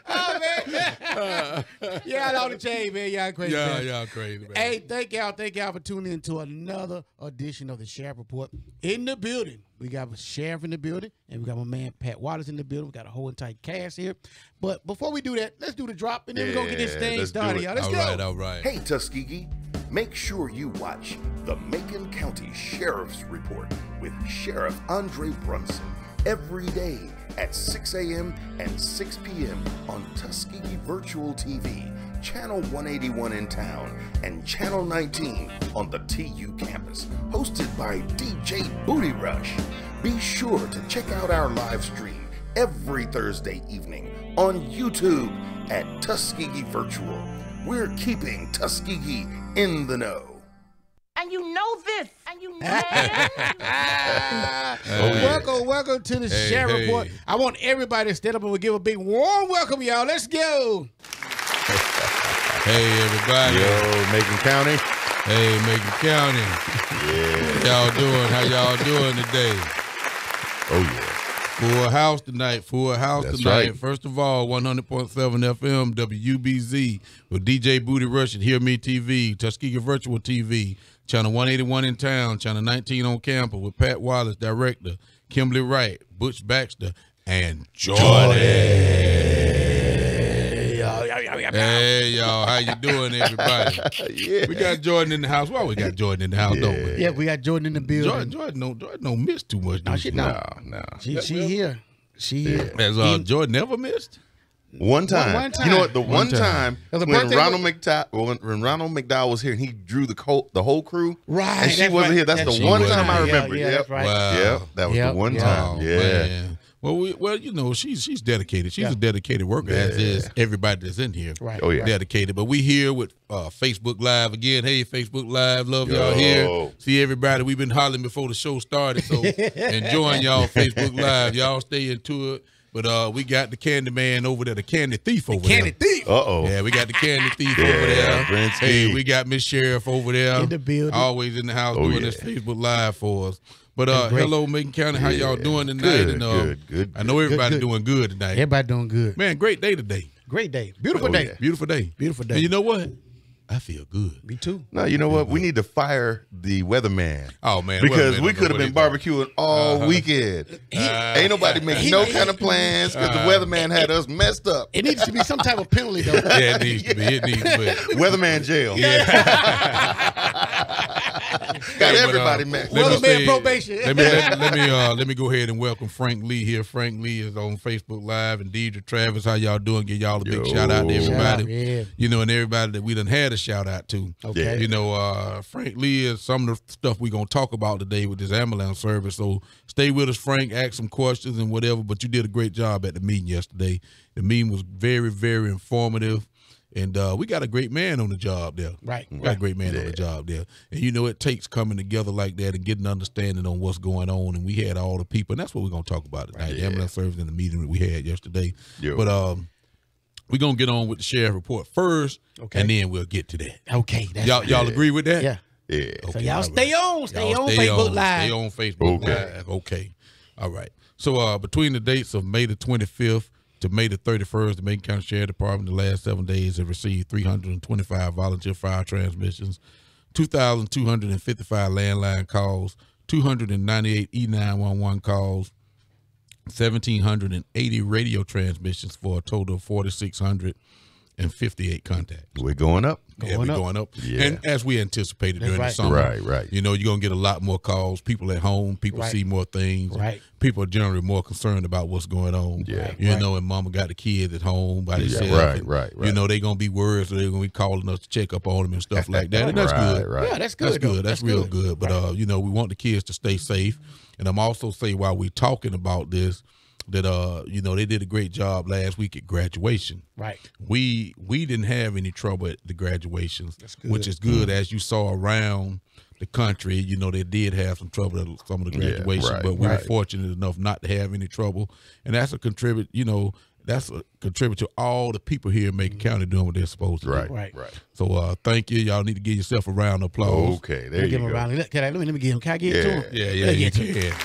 Oh, man. Y'all on the chain, man. Y'all crazy, man. Y'all crazy, man. Hey, thank y'all for tuning in to another edition of the Sheriff Report. In the building, we got a sheriff in the building, and we got my man Pat Waters in the building. We got a whole entire cast here. But before we do that, let's do the drop, and then we're going to get this thing started, y'all. Let's go. All right. Hey, Tuskegee, make sure you watch the Macon County Sheriff's Report with Sheriff Andre Brunson every day at 6 a.m. and 6 p.m. on Tuskegee Virtual TV, Channel 181 in town, and Channel 19 on the TU campus, hosted by DJ Booty Rush. Be sure to check out our live stream every Thursday evening on YouTube at Tuskegee Virtual. We're keeping Tuskegee in the know. And you know this. And you know this. Welcome to the Sheriff Report. I want everybody to stand up and we'll give a big warm welcome, y'all. Let's go. Hey, everybody. Yo, Macon County. Hey, Macon County. Yeah. How y'all doing? How y'all doing today? Oh, yeah. Full house tonight. Full house That's tonight. right. First of all, 100.7 FM, WBZ, with DJ Booty Rush and Hear Me TV, Tuskegee Virtual TV, Channel 181 in town, Channel 19 on campus, with Pat Wallace, director, Kimberly Wright, Butch Baxter, and Jordan. Hey, y'all. How you doing, everybody? Yeah. We got Jordan in the house. Why we got Jordan in the house, don't we? Yeah, we got Jordan in the building. Jordan don't miss too much. No, she don't. No. She here. She here. Has Jordan never missed? One time. One time. You know what? The One one time. time It was a when birthday Ronald McDowell was here and he drew the whole crew. Right. And she that's wasn't right. here. That's That's the right. one time I Yeah, remember. yeah, Yep. that's right. Wow. Yep. That was Yep, the one yep. time. Oh, Yeah. man. Well, you know, she's dedicated. She's a dedicated worker, as is everybody that's in here. Right. Oh, yeah. Dedicated. But we here with Facebook Live again. Hey, Facebook Live, love y'all Yo. here. See everybody. We've been hollering before the show started, so enjoying y'all Facebook Live. Y'all stay into it. But we got the candy man over there, the candy thief over there. Candy thief. Uh-oh. Yeah, we got the candy thief Yeah, over there. Brinsky. Hey, we got Miss Sheriff over there. In the building. Always in the house Oh, doing yeah. this Facebook Live for us. But great. hello, Macon County. How y'all doing tonight? Good, And, good. I know everybody good. doing good tonight. Everybody doing good. Man, great day today. Great day. Beautiful Oh, day. yeah. Beautiful day. Beautiful day. And you know what? I feel good. Me too. No, you know what? We need to fire the weatherman. Oh, man. Because weatherman we don't could have know been what barbecuing all weekend. Ain't nobody making no kind of plans because the weatherman had us messed up. It needs to be some type of penalty, though. Yeah, it needs to be. It needs to be. Weatherman jail. Got everybody messed Let me Weatherman say- probation. Let me go ahead and welcome Frank Lee here. Frank Lee is on Facebook Live, and Deidre Travis. How y'all doing? Give y'all a big Yo. shout out to everybody. Shout out, yeah. You know, and everybody that we done had a shout out to. Okay. You know, Frank Lee is some of the stuff we're gonna talk about today with this ambulance service. So stay with us, Frank. Ask some questions and whatever. But you did a great job at the meeting yesterday. The meeting was very, very informative. And we got a great man on the job there. Right. We got a great man on the job there. And you know, it takes coming together like that and getting understanding on what's going on. And we had all the people, and that's what we're going to talk about tonight. The ambulance service in the meeting that we had yesterday. Yo. But we're going to get on with the sheriff report first, Okay. and then we'll get to that. Okay. That's Y'all agree with that? Yeah. Yeah. So Okay, y'all all stay right. on. Stay Y'all on Facebook Live. Stay on Facebook Okay. Live. Okay. All right. So between the dates of May the 25th to May the 31st, the Macon County Sheriff Department the last 7 days have received 325 volunteer fire transmissions, 2,255 landline calls, 298 E911 calls, 1,780 radio transmissions for a total of 4,658 contacts. We're going up. We're going up. Yeah. And as we anticipated That's during right. the summer, Right. you know, you're going to get a lot more calls. People at home, people Right. see more things. Right. People are generally more concerned about what's going on. Yeah. You know, and mama got the kids at home by themselves. Right. You know, they're going to be worried, so they're going to be calling us to check up on them and stuff like that. And that's Right, good. right. Yeah, that's good. That's though. good. That's real good. But, you know, we want the kids to stay safe. And I'm also saying while we're talking about this, that you know, they did a great job last week at graduation. Right. We didn't have any trouble at the graduations, good. which is good. As you saw around the country, you know, they did have some trouble at some of the graduations, right, but we were right. fortunate enough not to have any trouble. And that's a contribute, you know, that's a contribute to all the people here in Macon County doing what they're supposed to do. Right. So thank you. Y'all need to give yourself a round of applause. Okay, there Let me you give him a go. round. Let me give him. Can I get it to him? Yeah, Let yeah, me you get to him. can.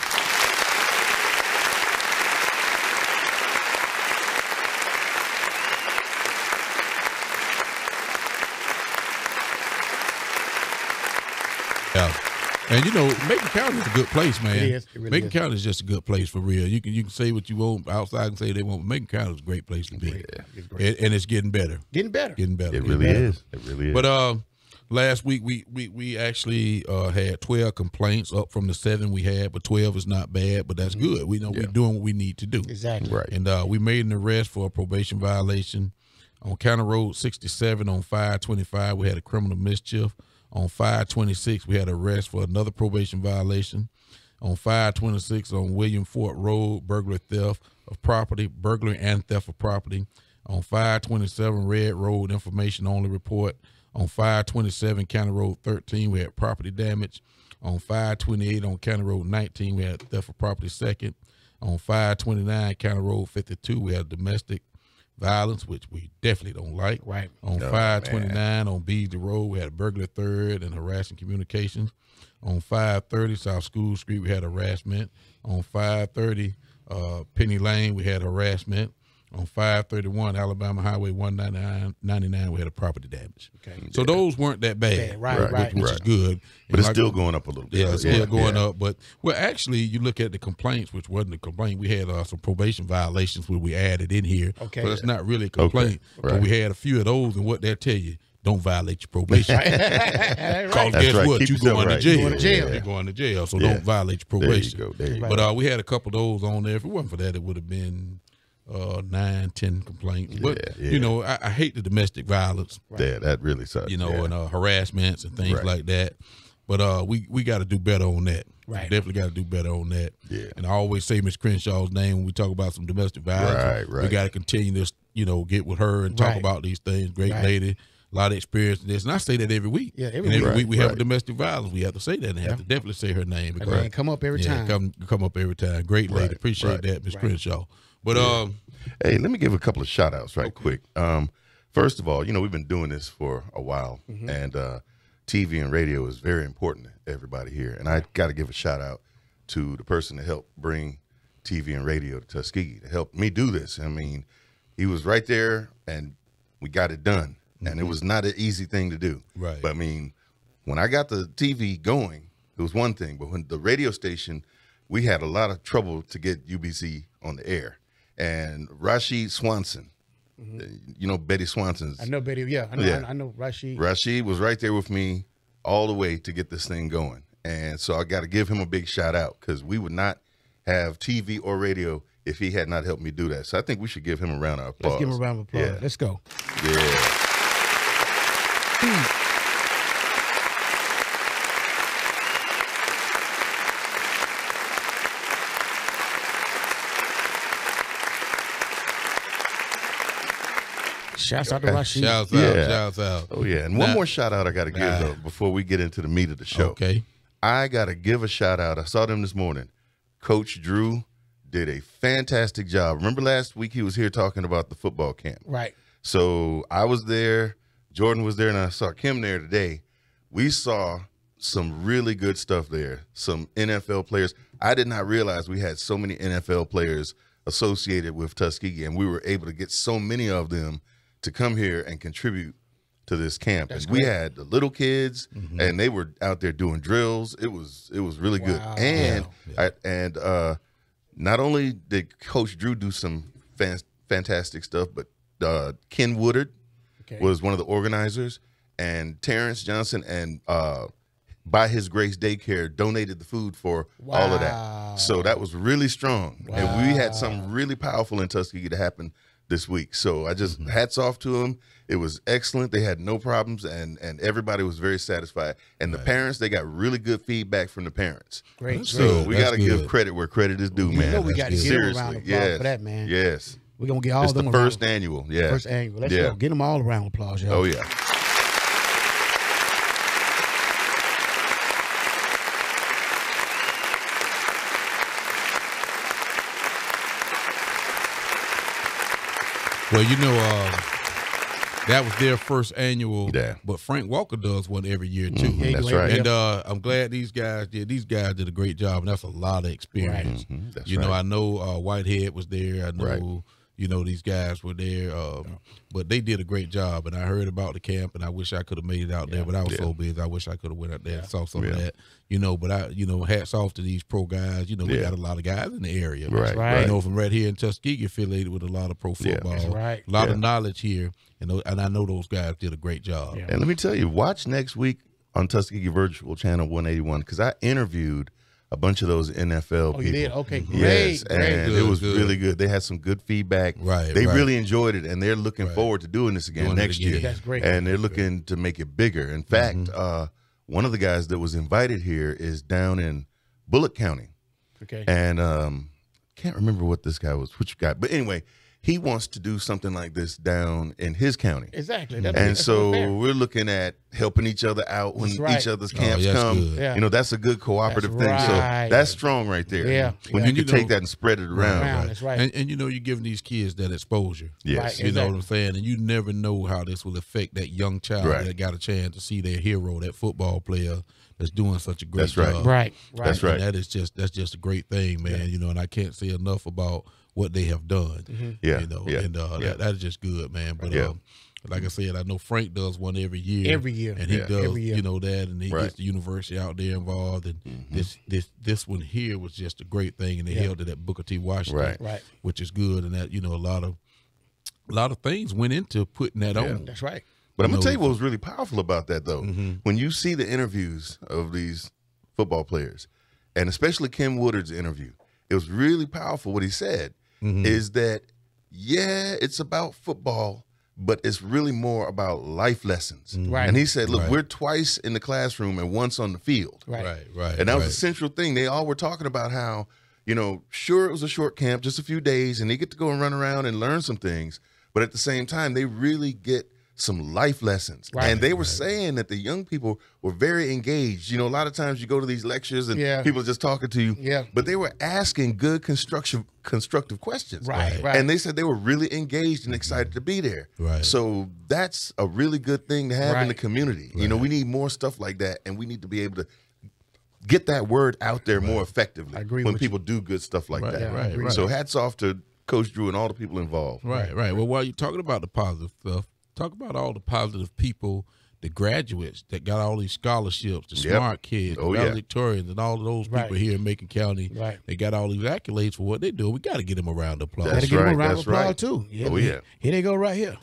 And you know, Macon County is a good place, man. It is. It really Macon is. County is just a good place for real. You can say what you want outside and say they want, but Macon County is a great place to be. It's great. And it's getting better. Getting better. Getting better. It getting really better. is. It really is. But last week we actually had 12 complaints up from the 7 we had, but 12 is not bad, but that's good. We know we're doing what we need to do. Exactly. Right. And we made an arrest for a probation violation on County Road 67 on 525. We had a criminal mischief. On 526, we had an arrest for another probation violation. On 526 on William Fort Road, burglary, theft of property, burglary and theft of property. On 527 Red Road, information only report. On 527 County Road 13, we had property damage. On 528 on County Road 19, we had theft of property second. On 529 County Road 52, we had domestic violence, which we definitely don't like. Right. On 529 on Beasley Road, we had burglary third and harassing communications. On 530 South School Street, we had harassment. On 530 Penny Lane, we had harassment. On 531 Alabama Highway 199, we had a property damage. Okay. So those weren't that bad, Right. which is good. But And it's still going up a little bit. yeah, it's still going up. But well, actually, you look at the complaints, which wasn't a complaint. We had some probation violations where we added in here. Okay. But it's not really a complaint. Right. But we had a few of those, and what they'll tell you, don't violate your probation. Because Right. That's guess right. what? Keep You yourself going to right. jail. You're going to jail. You're going to jail. So Yeah. don't violate your There you probation. go. There you go. But we had a couple of those on there. If it wasn't for that, it would have been 9, 10 complaints. But Yeah. you know, I hate the domestic violence. Yeah, that really sucks. You know, yeah. and harassments and things Right. like that. But we got to do better on that. Right. Definitely got to do better on that. Yeah. And I always say Miss Crenshaw's name when we talk about some domestic violence. Right. We got to continue this, you know, get with her and talk Right. about these things. Great Right. lady, a lot of experience in this. And I say that every week. Yeah, every and every week. week we have Right. domestic violence. We have to say that and have to definitely say her name. That man come up every time. Come up every time. Great lady. Right. Appreciate Right. that, Miss Crenshaw. But Hey, let me give a couple of shout outs right quick. First of all, you know, we've been doing this for a while, and TV and radio is very important to everybody here. And I got to give a shout out to the person that helped bring TV and radio to Tuskegee, to help me do this. I mean, he was right there, and we got it done. And it was not an easy thing to do. Right. But I mean, when I got the TV going, it was one thing. But when the radio station, we had a lot of trouble to get UBC on the air. And Rashid Swanson, you know Betty Swanson's. I know Betty. Yeah, I know. Yeah. I know Rashid. Rashid was right there with me all the way to get this thing going. And so I got to give him a big shout out because we would not have TV or radio if he had not helped me do that. So I think we should give him a round of applause. Let's give him a round of applause. Yeah. Let's go. Yeah. Shouts out to Rashid. shouts Yeah. out, shouts out. Oh, yeah. And one Now- more shout out I got to give though, before we get into the meat of the show. Okay. I got to give a shout out. I saw them this morning. Coach Drew did a fantastic job. Remember last week he was here talking about the football camp. Right. So I was there, Jordan was there, and I saw Kim there today. We saw some really good stuff there, some NFL players. I did not realize we had so many NFL players associated with Tuskegee, and we were able to get so many of them to come here and contribute to this camp. And we had the little kids, and they were out there doing drills. It was really good. Wow. And not only did Coach Drew do some fantastic stuff, but Ken Woodard was one of the organizers, and Terrence Johnson and By His Grace Daycare donated the food for all of that. So that was really strong. And we had something really powerful in Tuskegee to happen this week. So I just hats off to them. It was excellent. They had no problems, and everybody was very satisfied. And the parents, they got really good feedback from the parents. Great. So good. we That's got to give good. credit where credit is due, You man. know we got to That's give them a Seriously, round of applause yes. for that, man. Yes. We're going to get all It's them the a round first of- annual. Yeah. First annual. Let's Yeah. go. Get them all a round of applause, yo. Oh, yeah. Well, you know, that was their first annual. Yeah. But Frank Walker does one every year too. Yeah, he That's do every right. year. And I'm glad these guys did. These guys did a great job, and that's a lot of experience. That's You know, right. I know Whitehead was there. I know, Right. You know, these guys were there, but they did a great job. And I heard about the camp, and I wish I could have made it out there, but I was so busy. I wish I could have went out there and saw some of that. You know, but hats off to these pro guys. You know, we got a lot of guys in the area. Right. You know, from right here in Tuskegee, affiliated with a lot of pro football. That's right. A lot of knowledge here, and I know those guys did a great job. And let me tell you, watch next week on Tuskegee Virtual Channel 181 because I interviewed a bunch of those NFL people. You did? Okay, great. Yes, great. and it was really good. They had some good feedback. They really enjoyed it, and they're looking forward to doing this again next year. That's great. And they're looking to make it bigger. In fact, one of the guys that was invited here is down in Bullock County. Okay. And can't remember what this guy was, which guy. But anyway, he wants to do something like this down in his county. Exactly. And so we're looking at helping each other out when each other's camps come. Yeah. You know, that's a good cooperative thing. Right. So that's strong right there. Yeah. When you can take that and spread it around. That's right. And you know, you're giving these kids that exposure. Yes. Right. You know what I'm saying? And you never know how this will affect that young child that got a chance to see their hero, that football player that's doing such a great job. Right. That's right. And that's just a great thing, man. You know, and I can't say enough about what they have done. Yeah. You know, Yeah. and that is just good, man. But like I said, I know Frank does one every year. Every year. And he does, Every year. you know, that, and he gets the university out there involved. And this one here was just a great thing, and they held it at Booker T. Washington, Right. which is good. And that, you know, a lot of things went into putting that on. That's right. But I'm going to tell you what was really powerful about that, though. When you see the interviews of these football players, and especially Ken Woodard's interview, it was really powerful. What he said is that, it's about football, but it's really more about life lessons. Right. And he said, look, we're twice in the classroom and once on the field. Right. And that was a central thing. They all were talking about how, you know, sure, it was a short camp, just a few days, and they get to go and run around and learn some things. But at the same time, they really get some life lessons. Right. And they were saying that the young people were very engaged. You know, a lot of times you go to these lectures and people are just talking to you. Yeah. But they were asking good constructive questions. Right. And they said they were really engaged and excited to be there. Right. So that's a really good thing to have in the community. You know, we need more stuff like that, and we need to be able to get that word out there more effectively. I agree when with people do good stuff like that. Yeah, I agree. So hats off to Coach Drew and all the people involved. Right. Well, while you're talking about the positive stuff, talk about all the positive people, the graduates that got all these scholarships, the smart kids, the valedictorians, and all of those people here in Macon County. Right. They got all these accolades for what they do. We got to get them a round of applause. Got to give them a round of That's applause, right. too. Oh, yeah. Here they go right here.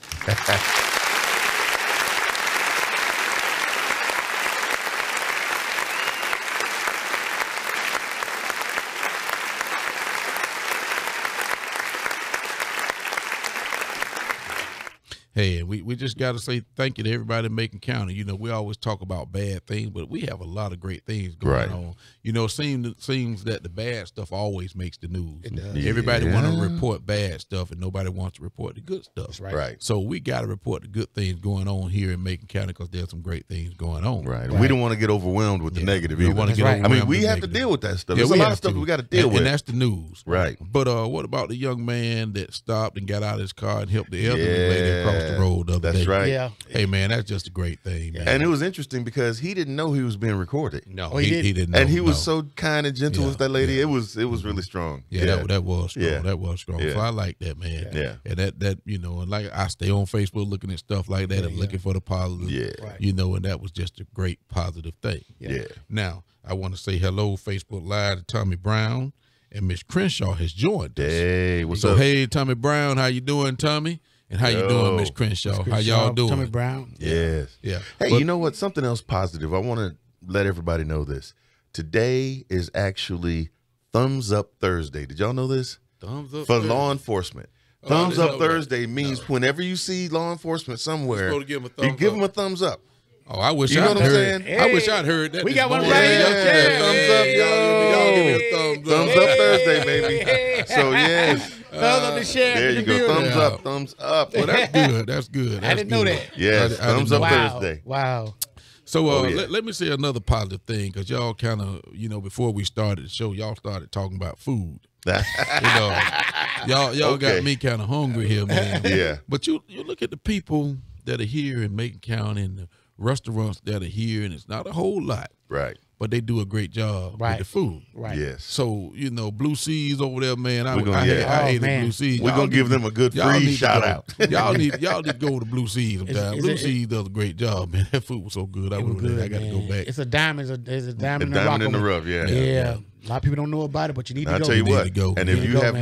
Hey, we just got to say thank you to everybody in Macon County. You know, we always talk about bad things, but we have a lot of great things going on. You know, it seems that the bad stuff always makes the news. It does. Everybody want to report bad stuff, and nobody wants to report the good stuff. That's right. So we got to report the good things going on here in Macon County because there's some great things going on. Right. We don't want to get overwhelmed with the negative We either. don't want to get right. overwhelmed I mean, we with have to negative. deal with that stuff. Yeah, There's a we lot have of stuff to. we got to deal with. And that's the news. Right. But what about the young man that stopped and got out of his car and helped the elderly lady across the road the other day? That's right. Yeah. Hey, man, that's just a great thing, man. And it was interesting because he didn't know he was being recorded. No, Oh, he he didn't know. And he was no. so kind and gentle with that lady. It was really strong. Yeah, that was strong. Yeah. That was strong. Yeah. So I like that, man. Yeah. And that you know, and like I stay on Facebook looking at stuff like that and looking for the positive. Yeah. Right. You know, and that was just a great positive thing. Yeah. Now, I want to say hello, Facebook Live, to Tommy Brown, and Miss Crenshaw has joined us. Hey, what's So up? hey, Tommy Brown, how you doing, Tommy? And how you doing, Miss Crenshaw? How y'all doing? Tommy Brown. Yes. Yeah. Hey, But- you know what? Something else positive. I want to let everybody know this. Today is actually Thumbs Up Thursday. Did y'all know this? Thumbs up For Thursday. law enforcement. I Thumbs didn't Up know that. Thursday means whenever you see law enforcement somewhere, supposed to give 'em a you thumbs give up. them a thumbs up. Oh, I wish You know I'd what I'm heard. saying? I wish I'd heard that. We this got one morning. right here. Yeah, thumbs up, Y'all give me a yo. thumbs up. Thumbs Up Thursday, baby. So, yes. Thumbs up the sheriff There in you the go. building. Thumbs up, thumbs up. Well, that's good. That's good. I didn't know good. that. Yes, I thumbs didn't up know Wow. Thursday. Wow. So yeah. let me say another positive thing, because y'all kind of, you know, before we started the show, y'all started talking about food. You know, y'all got Okay. me kind of hungry here, man. Yeah. But you look at the people that are here in Macon County and the restaurants that are here, and it's not a whole lot. Right. but they do a great job Right. with the food. Right. Yes. So, you know, Blue Seas over there, man. I We're gonna- I yeah. ate Oh, at man. Blue Seas. We're Y'all gonna give need them a good y'all free need to shout go. out. y'all need to go to Blue Seas sometime. Is Blue it- Seas does a great job, man. That food was so good. I It was wouldn't good, I got to go man. back. It's a diamond. It's a diamond, The in diamond in the rough. rough, yeah. Yeah. A lot of people don't know about it, but you need And to I'll go. tell you need what. to go. And You if need you to go, have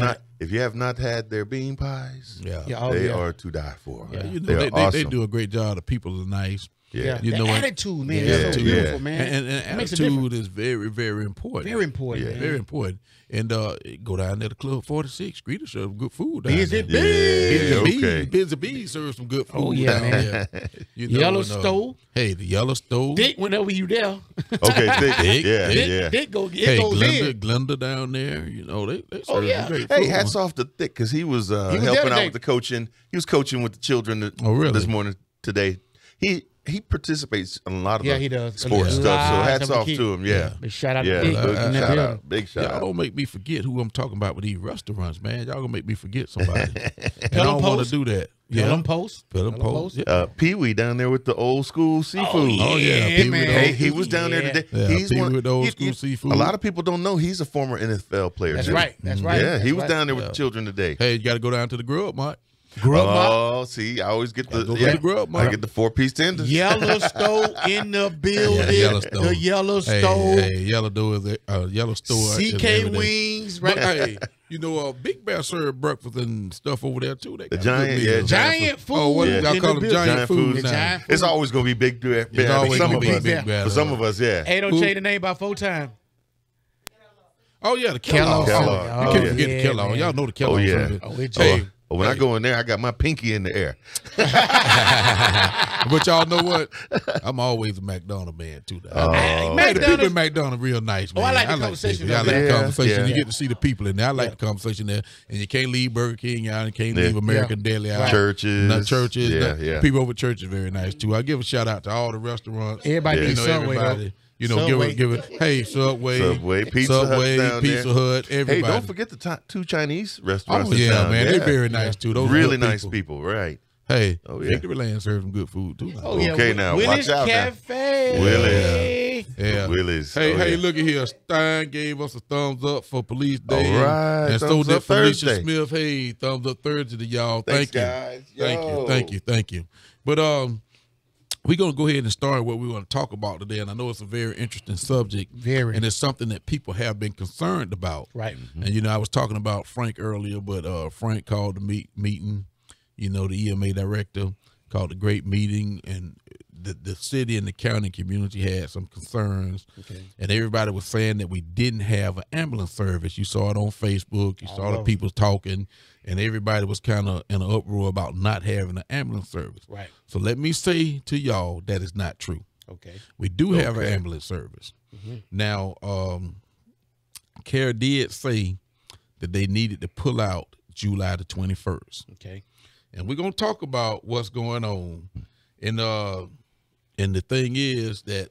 man. not had their bean pies, Yeah. Yeah, oh, they yeah. are to die for. Yeah. You know, They are they awesome. do a great job. The people are nice. Yeah. You the know what? attitude, man. Yeah, It's so yeah. beautiful, man. And It makes a attitude difference. is very, very important. Very important, Yeah. man. Very important. And go down there to Club 46. Greeter serve good food down Busy there. Bee. Yeah, Busy okay. Bee. Busy Bee serves some good food Oh, yeah, down man. there. You Yellow and, Stove. Hey, the Yellow Stove. Dick, whenever you there. Okay, thick. Dick, Yeah, Dick, yeah. Dick go, it Hey, goes Glenda, in. Glenda down there. You know, they serve yeah. some great Hey, food. hats off to Thick because he was there helping out today. with the coaching. He was coaching with the children Oh, really? this morning today. He participates in a lot of Yeah, the he does. sports Yeah. stuff. So Lives hats of a off kid. to him. Yeah. Big shout out Yeah, to Dick. big in that shout building. out. Big shout Y'all out. don't make me forget who I'm talking about with these restaurants, man. Y'all gonna make me forget somebody. And I Pelham don't want Post. to do that. Pelham Post. Pelham Pelham Post. Post. Yeah. Pee Wee down there with the old school seafood. Oh, yeah. Pee Wee man. with Hey, old he was down there Yeah. today. Yeah, He's Pee Wee one with the old school seafood. A lot of people don't know he's a former NFL player. That's too. right. That's right. Yeah, he That's was right. down there with Yeah. the children today. Hey, you got to go down to the grub, Mike. Grub Mart. Oh, see, I always get the Gotta go to the grub, I Mike. get the 4-piece tenders. Yellowstone in the building. Yeah, Yellowstone. The Yellowstone. Hey, Yellowstone is Yellowstone. is CK every day. Wings, But right? hey, you know, Big Bear serve breakfast and stuff over there too. They got Giant, good yeah, meals. Giant food. Oh, what Yeah. y'all in call the them? building. Giant food. The now. giant food. It's always going to be Big Bear. It's always for some gonna of be us. Big Bear. For some of us, yeah. Hey, don't change the name about 4 times. Oh yeah, the Kellogg. Kellogg. You can't Oh, forget yeah, the Kellogg. man. Y'all know the Kellogg. Oh, yeah. service. Oh, it's Hey, Oh, when I go in there, I got my pinky in the air. but y'all know what? I'm always a McDonald's man too. Now. Hey, the people McDonald's. in McDonald's real nice, man. I like the conversation people. I though. like the Yeah, conversation. yeah. You get to see the people in there. I like the conversation there. And you can't leave Burger King out. And can't leave American Deli out. Churches. Not churches. Yeah, not- yeah. People over at church is very nice too. I give a shout out to all the restaurants. Everybody Yeah. needs Subway, though. You know, Subway. give it. Hey, Subway, Pizza Hut Subway, down Pizza there. Hut. Everybody. Hey, don't forget the 2 Chinese restaurants. Oh in yeah, town. man, Yeah. they very nice too. Those Really good nice people, right? Hey, Oh, yeah. Victory Land serves some good food too. Oh, yeah. Okay, now, Willie's watch out now. Cafe. Willie. Yeah. Willis. Hey, Oh, hey, yeah. look at here. Stein gave us a thumbs up for Police Day. All right. And so Thumbs did up Felicia Thursday. Smith. Hey, thumbs up Thursday to y'all. Thanks, Thank you. guys. Thank Yo. you. Thank you. Thank you. But we're gonna go ahead and start what we want to talk about today. And I know it's a very interesting subject. Very. And it's something that people have been concerned about. Right. And you know, I was talking about Frank earlier, but Frank called the meeting, you know, the EMA director called a great meeting, and the city and the county community had some concerns. Okay. And everybody was saying that we didn't have an ambulance service. You saw it on Facebook, you saw the people talking, and everybody was kind of in an uproar about not having an ambulance service. Right. So let me say to y'all that is not true. Okay. We do have an ambulance service. Now, CARE did say that they needed to pull out July the 21st. Okay. And we're going to talk about what's going on. And the thing is that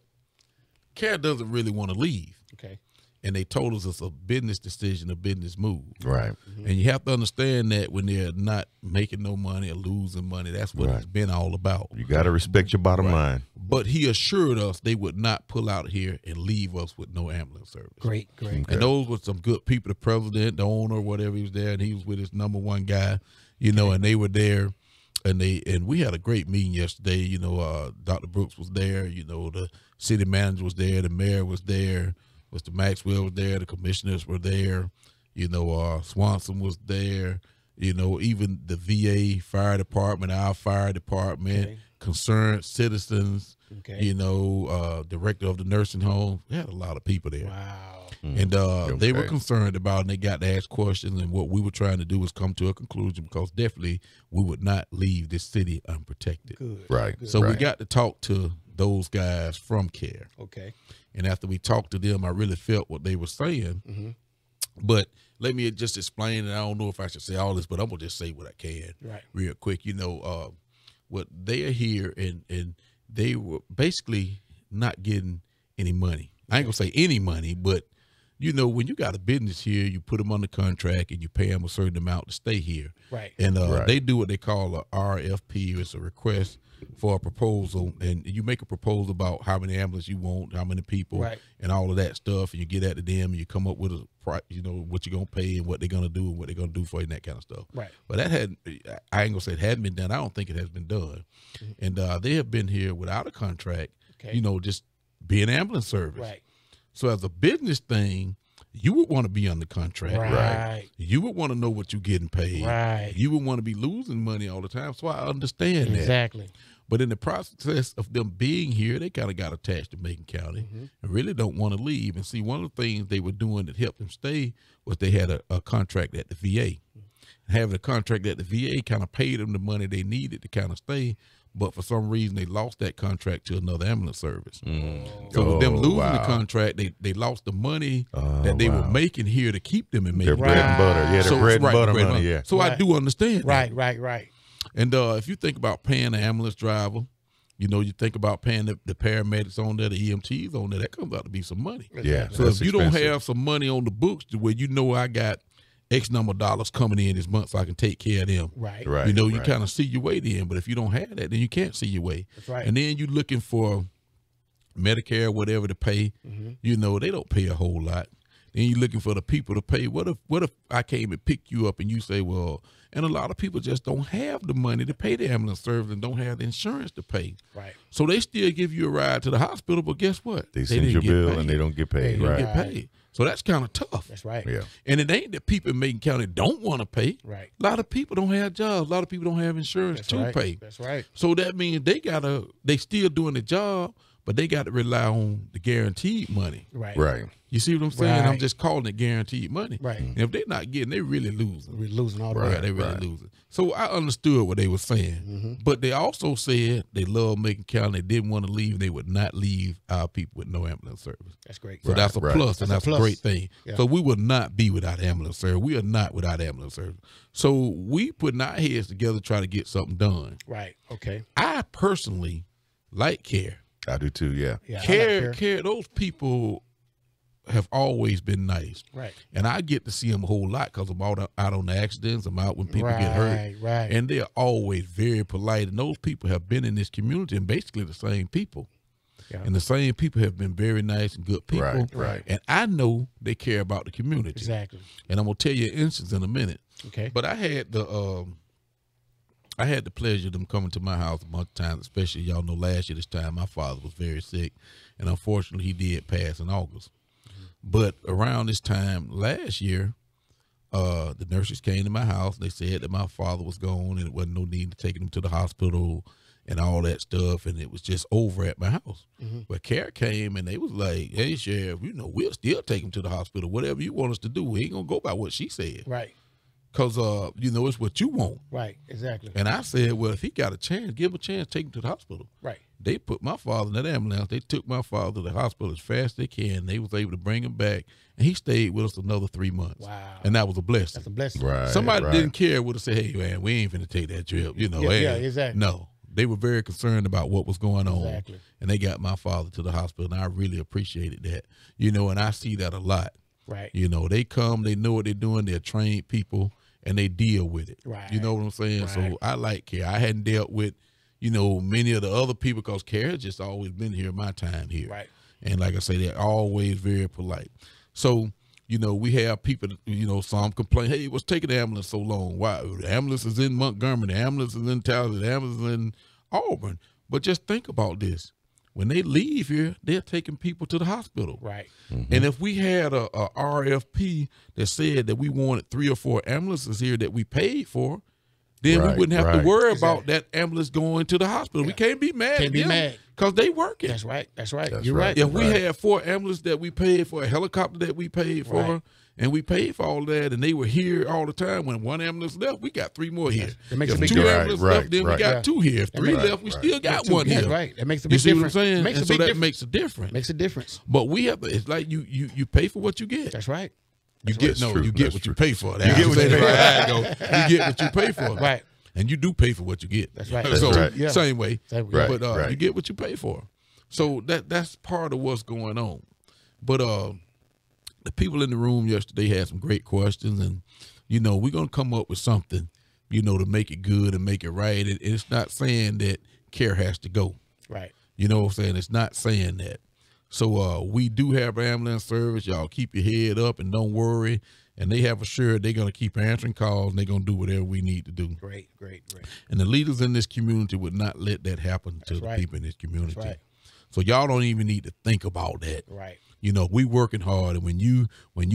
CARE doesn't really want to leave. Okay. And they told us it's a business decision, a business move. Right. And you have to understand that when they're not making no money or losing money, that's what it's been all about. You got to respect your bottom line. But he assured us they would not pull out here and leave us with no ambulance service. Great. And those were some good people, the president, the owner, whatever, he was there, and he was with his number one guy, you know, and they were there. And we had a great meeting yesterday. You know, Dr. Brooks was there. You know, the city manager was there. The mayor was there. Mr. Maxwell was there. The commissioners were there. You know, Swanson was there. You know, even the VA fire department, our fire department, concerned citizens. Okay. You know, director of the nursing home. We had a lot of people there. Wow. And they were Okay. concerned about it, and they got to ask questions. And what we were trying to do was come to a conclusion, because definitely we would not leave this city unprotected. Good. Right. So we right. got to talk to those guys from CARE. Okay. And after we talked to them, I really felt what they were saying. But let me just explain, and I don't know if I should say all this, but I'm going to just say what I can real quick. You know, what they are here, and they were basically not getting any money. I ain't going to say any money, but you know, when you got a business here, you put them on the contract and you pay them a certain amount to stay here. Right. And they do what they call a RFP. It's a request for a proposal, and you make a proposal about how many ambulances you want, how many people, Right. and all of that stuff, and you get at to them, and you come up with a price, you know, what you're gonna pay and what they're gonna do and what they're gonna do for you and that kind of stuff. Right. But that I ain't gonna say it hadn't been done. I don't think it has been done. And they have been here without a contract, Okay. you know, just being ambulance service. Right. So as a business thing, you would want to be under contract. Right. You would want to know what you're getting paid. Right. You would want to be losing money all the time. So I understand that. Exactly. But in the process of them being here, they kind of got attached to Macon County and really don't want to leave. And see, one of the things they were doing that helped them stay was they had a contract at the VA. Having a contract at the VA kind of paid them the money they needed to kind of stay. But for some reason, they lost that contract to another ambulance service. So with them losing the contract, they lost the money that they were making here to keep them in Macon. Their bread and butter. Yeah, the bread and butter money, yeah. So I do understand that. Right. And if you think about paying the ambulance driver, you know, you think about paying the paramedics on there, the EMTs on there, that comes out to be some money. Yeah. So if you don't have some money on the books to where you know I got X number of dollars coming in this month so I can take care of them. Right. Right. You know, you kind of see your way then. But if you don't have that, then you can't see your way. That's right. And then you're looking for Medicare, whatever to pay. You know, they don't pay a whole lot. Then you're looking for the people to pay. What if I came and picked you up and you say, well, and a lot of people just don't have the money to pay the ambulance service and don't have the insurance to pay. Right. So they still give you a ride to the hospital, but guess what? They send didn't your get bill paid. and they don't get paid. They don't Right. get paid. So that's kind of tough. That's right. Yeah. And it ain't that people in Macon County don't want to pay. Right. A lot of people don't have jobs. A lot of people don't have insurance That's to right. pay. That's right. So that means they still doing the job, but they got to rely on the guaranteed money. Right. Right. You see what I'm saying? I'm Right. just calling it guaranteed money. Right. And if they're not getting, they really losing. We're losing all the Right, way. they really losing. So I understood what they were saying, but they also said they love Macon County. They didn't want to leave. They would not leave our people with no ambulance service. That's great. So that's a plus, and that's a plus. great thing. Yeah. So we would not be without ambulance service. We are not without ambulance service. So we putting our heads together to try to get something done. Right. Okay. I personally like CARE. I do too. Yeah. Yeah. I like CARE, care. those people have always been nice. Right. And I get to see them a whole lot because I'm out on the accidents. I'm out when people get hurt. Right. And they're always very polite. And those people have been in this community and basically the same people. Yeah. And the same people have been very nice and good people. Right, right. And I know they care about the community. Exactly. And I'm going to tell you an instance in a minute. Okay. But I had the pleasure of them coming to my house a bunch of times, especially y'all know last year this time my father was very sick. And unfortunately, he did pass in August. But around this time last year, the nurses came to my house. They said that my father was gone and it wasn't no need to take him to the hospital and all that stuff. And it was just over at my house. But CARE came and they was like, hey, Sheriff, you know, we'll still take him to the hospital. Whatever you want us to do, we ain't going to go by what she said. Right. Because, you know, it's what you want. Right. Exactly. And I said, well, if he got a chance, give him a chance, take him to the hospital. Right. They put my father in that ambulance. They took my father to the hospital as fast as they can. They was able to bring him back, and he stayed with us another 3 months. Wow. And that was a blessing. That's a blessing. Right. Somebody right. didn't care, would have said, hey, man, we ain't finna take that trip. You know, Yeah, hey. yeah, exactly. No. They were very concerned about what was going on. Exactly. And they got my father to the hospital, and I really appreciated that. You know, and I see that a lot. Right. You know, they come, they know what they're doing, they're trained people, and they deal with it. Right. You know what I'm saying? Right. So I like CARE. I hadn't dealt with, you know, many of the other people because CARE has just always been here my time here. Right. And like I say, they're always very polite. So, you know, we have people, you know, some complain, hey, what's taking the ambulance so long? Why? The ambulance is in Montgomery, the ambulance is in Tallahassee, the ambulance is in Auburn. But just think about this. When they leave here, they're taking people to the hospital. Right. And if we had a RFP that said that we wanted 3 or 4 ambulances here that we paid for, then Right, we wouldn't have right. to worry about that ambulance going to the hospital. We can't be mad Can't at be them mad. because they working. That's right. That's right. That's You're right. right. If we Right. had 4 ambulances that we paid for, a helicopter that we paid for, Right. and we paid for all that, and they were here all the time. When 1 ambulance left, we got 3 more here. That makes a If big 2 difference. ambulances Right, left, then right. we got Yeah. 2 here. If 3 makes- left, we right. still got Two. 1 That's here. right. That makes a You big see difference. what I'm saying? Makes a And big so that difference. makes a difference. Makes a difference. But we have to, it's like you pay for what you get. That's right. You get That's true. you get That's what true. you pay for. You get what you pay for. You get what you pay for. Right. And you do pay for what you get. That's right. So That's right. Yeah. same way. Same way. Right, But right. you get what you pay for. So that's part of what's going on. But the people in the room yesterday had some great questions, and you know, we're gonna come up with something, you know, to make it good and make it right. It's not saying that care has to go. Right. You know what I'm saying? It's not saying that. So we do have ambulance service. Y'all keep your head up and don't worry. And they have assured they're going to keep answering calls and they're going to do whatever we need to do. Great. And the leaders in this community would not let that happen to the people in this community. That's right. So y'all don't even need to think about that. Right. You know, we working hard, and when you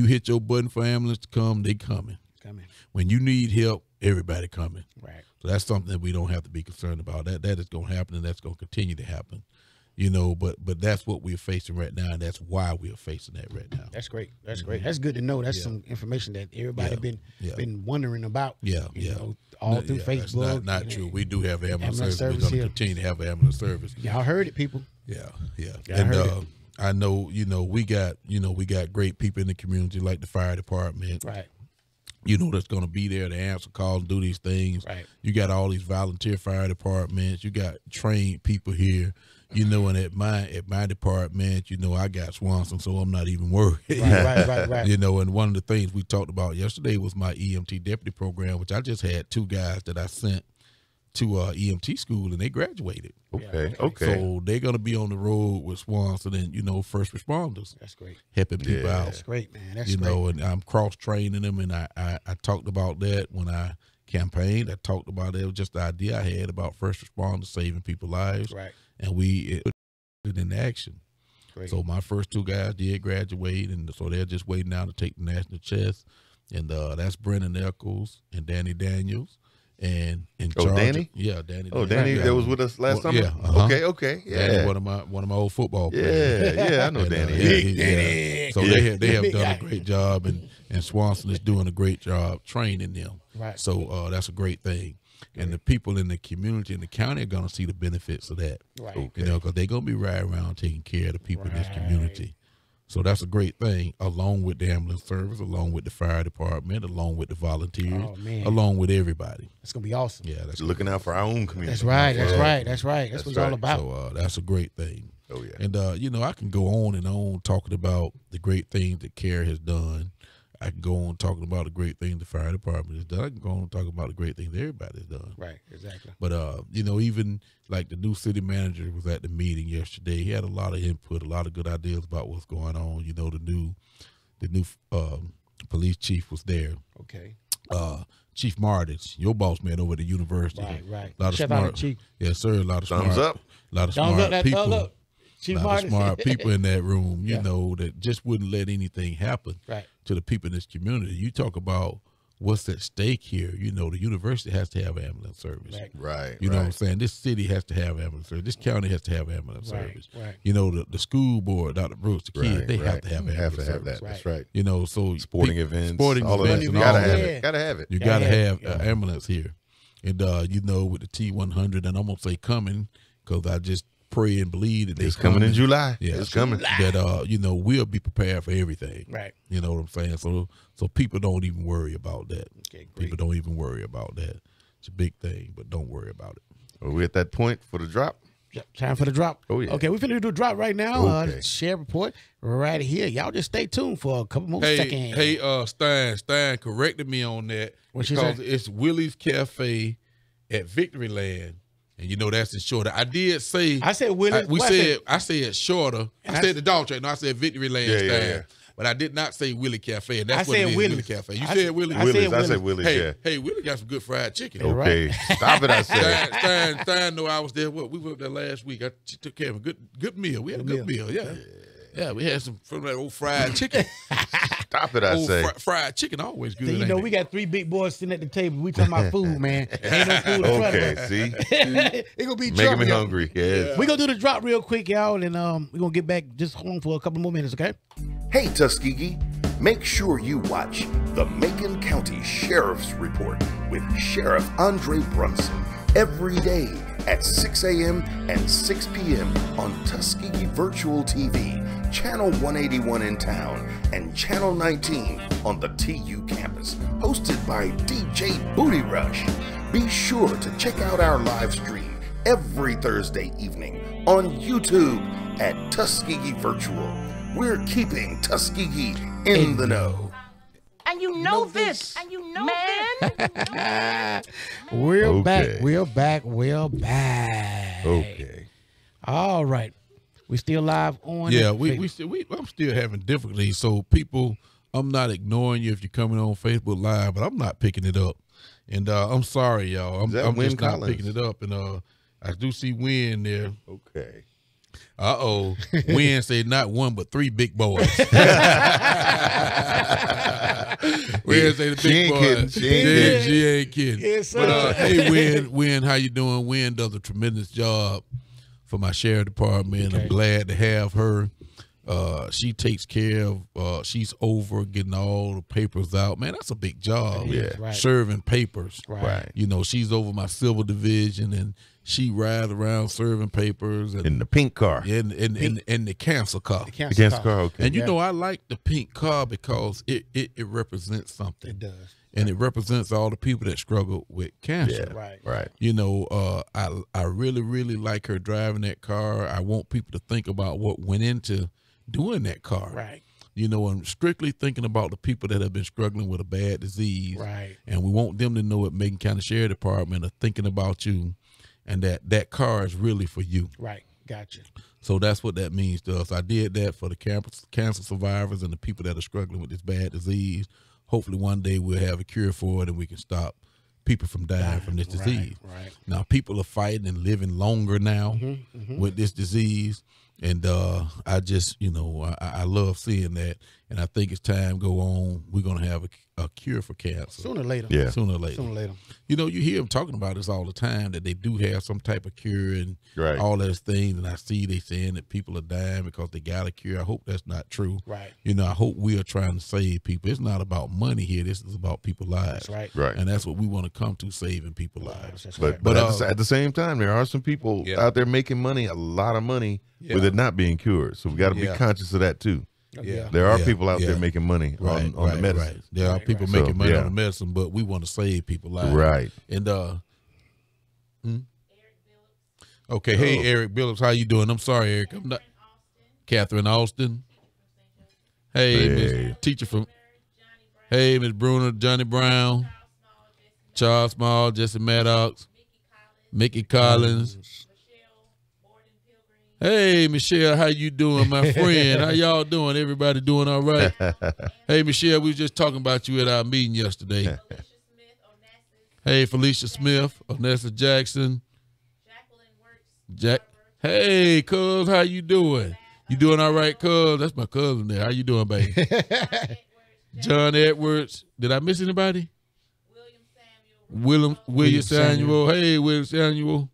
hit your button for ambulance to come, they coming. When you need help, everybody coming. Right. So that's something that we don't have to be concerned about. That is going to happen, and that's going to continue to happen. You know, but that's what we're facing right now, and that's why we are facing that right now. That's great. That's great. That's good to know. That's some information that everybody been wondering about. You know, all through Facebook. That's not true. We do have ambulance service. We're going to continue to have ambulance service. Y'all heard it, people. Yeah. And I know, you know, we got great people in the community like the fire department. Right. You know, that's going to be there to answer calls and do these things. Right. You got all these volunteer fire departments. You got trained people here. You know, and at my department, you know, I got Swanson, so I'm not even worried. Right. You know, and one of the things we talked about yesterday was my EMT deputy program, which I just had 2 guys that I sent to EMT school, and they graduated. Okay. So they're going to be on the road with Swanson and, you know, first responders. That's great. Helping people out. That's great, man. That's you great. know, and I'm cross-training them, and I talked about that when I campaigned. I talked about it. It was just the idea I had about first responders saving people's lives. Right. And we put it in action. Great. So my first 2 guys did graduate, and so they're just waiting now to take the national chess. And that's Brennan Eccles and Danny Daniels. And in charge, Danny? Yeah, Danny. Oh, Danny, that was with us last summer? Yeah. Okay. Yeah. Danny, one of my old football players. Yeah, I know And, Danny. Yeah. So they have done a great job, and Swanson is doing a great job training them. Right. So that's a great thing. And the people in the community and the county are going to see the benefits of that. Right. Okay. You know, because they're going to be right around taking care of the people in this community. So that's a great thing, along with the ambulance service, along with the fire department, along with the volunteers, along with everybody. It's going to be awesome. Yeah, that's Looking out for our own community. That's right. That's what it's all about. So that's a great thing. Oh, yeah. And, you know, I can go on and on talking about the great things that CARE has done. I can go on talking about the great things the fire department has done. I can go on talking about the great things everybody's done. Right, exactly. But, you know, even like the new city manager was at the meeting yesterday. He had a lot of input, a lot of good ideas about what's going on. You know, the new police chief was there. Okay. Chief Martins, your boss man over at the university. Right. A lot of Shout smart, out to Chief. Yes, sir. A lot of Thumbs smart, up. A lot of Thumbs smart up, that people. thumbs up. Chief A lot of Martins. smart people in that room, you know, that just wouldn't let anything happen to the people in this community. You talk about what's at stake here. You know, the university has to have ambulance service. Right. You know what I'm saying? This city has to have ambulance service. This county has to have ambulance service. Right. You know, the school board, Dr. Brooks, the kids, they have to have ambulance Have to have service. that. That's right. You know, so Sporting events. all of that. You and all gotta of have that. it. Gotta have it. You got to have an ambulance here. And, you know, with the T100, and I'm going to say coming because I just pray and believe that It's coming in July. Yeah, it's coming. That, you know, we'll be prepared for everything. Right. You know what I'm saying? So people don't even worry about that. Okay, great. People don't even worry about that. It's a big thing, but don't worry about it. Are we at that point for the drop? Yep, time for the drop. Oh, yeah. Okay, we're finna do a drop right now. Okay. Share report right here. Y'all just stay tuned for a couple more seconds. Hey, Stein corrected me on that What she because say? it's Willie's Cafe at Victoryland. And you know that's in Shorter. I did say I said Willie's. I said Shorter. I said the dog track. No, I said Victoryland. Yeah. But I did not say Willie Cafe, and that's I what said it is, Willie's. Willie Cafe. You I said Willie. I said Willie's. I Willie's. said Willie's, Hey, Willie got some good fried chicken. Okay. Stop it, I said. Stein know I was there. We were up there last week. She took care of a good meal. We had a good meal. Yeah, we had some from that old fried chicken. Stop it, I Old say. fried chicken always good. So, you ain't know, it? we got 3 big boys sitting at the table. We talking about food, man. Ain't no food in front of Okay, us. see? It gonna be Making trouble, me y'all. hungry. Yes. We gonna do the drop real quick, y'all, and we're gonna get back just home for a couple more minutes, okay? Hey Tuskegee, make sure you watch the Macon County Sheriff's Report with Sheriff Andre Brunson every day at 6 a.m. and 6 p.m. on Tuskegee Virtual TV, Channel 181 in town, and Channel 19 on the TU campus, hosted by DJ Booty Rush. Be sure to check out our live stream every Thursday evening on YouTube at Tuskegee Virtual. We're keeping Tuskegee in the know. And you know this. And you know man. We're back. Okay. We're back. We're back. Okay. All right. We still live on. Yeah, Facebook. I'm still having difficulties. So people, I'm not ignoring you if you're coming on Facebook Live, but I'm not picking it up. And I'm sorry, y'all. I'm that Wynn just not Collins? picking it up. And I do see Wynn there. Okay. Wynn said not one but three big boys. Wynn say the She big ain't boys. kidding. She ain't kidding. She ain't kidding. Yes, But sir. hey, Wynn, how you doing? Wynn does a tremendous job for my sheriff department. Okay. I'm glad to have her. She takes care of. She's over getting all the papers out. Man, that's a big job. It is, right. Serving papers. Right. You know, she's over my civil division, and she rides around serving papers and In the pink car. in the cancer car. Against car. Okay. And you know, I like the pink car because it represents something. It does. And it represents all the people that struggle with cancer. Yeah. Right. Right. You know, I really, really like her driving that car. I want people to think about what went into doing that car. Right. You know, I'm strictly thinking about the people that have been struggling with a bad disease. Right. And we want them to know at Macon County Sheriff Department are thinking about you, and that car is really for you. Right. Gotcha. So that's what that means to us. I did that for the cancer survivors and the people that are struggling with this bad disease. Hopefully one day we'll have a cure for it and we can stop people from dying from this disease. Right. Now people are fighting and living longer now with this disease. And I just, you know, I love seeing that. And I think as time go on, we're going to have a cure for cancer. Sooner or later. Yeah. Sooner or later. Sooner or later. You know, you hear them talking about this all the time, that they do have some type of cure and Right. all those things. And I see they saying that people are dying because they got a cure. I hope that's not true. Right. You know, I hope we are trying to save people. It's not about money here. This is about people's lives. That's right. Right. And that's what we want to come to, saving people's lives. That's But right. but But, at the same time, there are some people Yeah. out there making money, a lot of money, with Yeah. it not being cured. So we got to be Yeah. conscious of that too. Yeah. There are Yeah. people out there Yeah. making money on the medicine. Right. There are Right, people right. making So, money yeah. on the medicine, but we want to save people's lives. Right. And okay, hey Eric Billups, how you doing? I'm sorry, Eric. I'm not Catherine Austin. Hey, Hey. Miss teacher from Hey, Miss Bruner, Johnny Brown, Charles Small, Jesse Maddox, Mickey Collins. Hey, Michelle, how you doing, my friend? How y'all doing? Everybody doing all right? Hey, Michelle, we was just talking about you at our meeting yesterday. Hey, Felicia Smith, Onessa Jackson. Hey, cuz, how you doing? You doing all right, cuz? That's my cousin there. How you doing, baby? John Edwards. Did I miss anybody? William Samuel. Hey, William Samuel.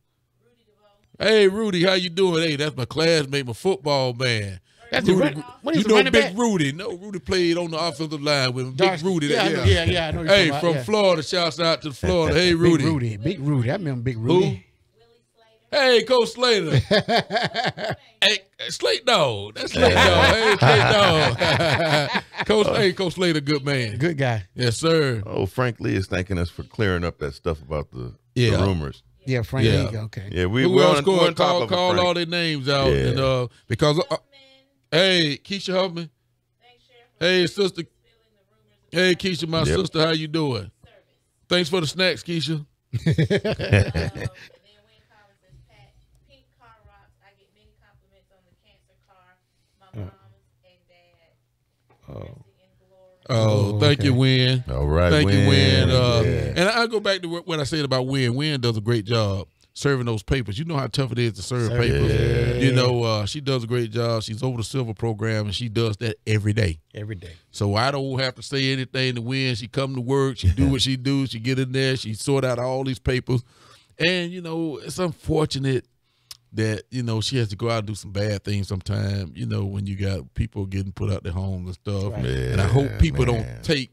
Hey, Rudy, how you doing? Hey, that's my classmate, my football man. That's Rudy, the what is you the know running Big back? Rudy. No, Rudy played on the offensive line with him. Big Dark- Rudy. Yeah, I know- yeah, yeah, I know you're Hey, talking about, from yeah. Florida. Shouts out to Florida. Hey, Rudy. Big Rudy. Big Rudy. I remember Big Who? Rudy. Hey, Coach Slater. Hey, Slate Dog. That's Slate Dog. Hey, Slate Dog. Coach Slater, good man. Good guy. Yes, sir. Oh, Frank Lee is thanking us for clearing up that stuff about the Yeah. rumors. Yeah, Frank. Yeah. Lee, okay. Yeah, Who we're else on, scored? we're on top Call of it, Frank. all their names out. Yeah. And because hey, Keisha Huffman. Hey, sister. Hey, Keisha, my Yep. sister, how you doing? Thanks for the snacks, Keisha. Oh, thank you, Wynn. All right, Thank you, Wynn. Yeah. And I go back to what I said about Wynn. Wynn does a great job serving those papers. You know how tough it is to serve papers. Yeah. You know, she does a great job. She's over the silver program, and she does that every day. Every day. So I don't have to say anything to Wynn. She come to work. She do what she do. She get in there. She sort out all these papers. And, you know, it's unfortunate that, you know, she has to go out and do some bad things sometimes, you know, when you got people getting put out their homes and stuff. Right. And I hope people man. don't take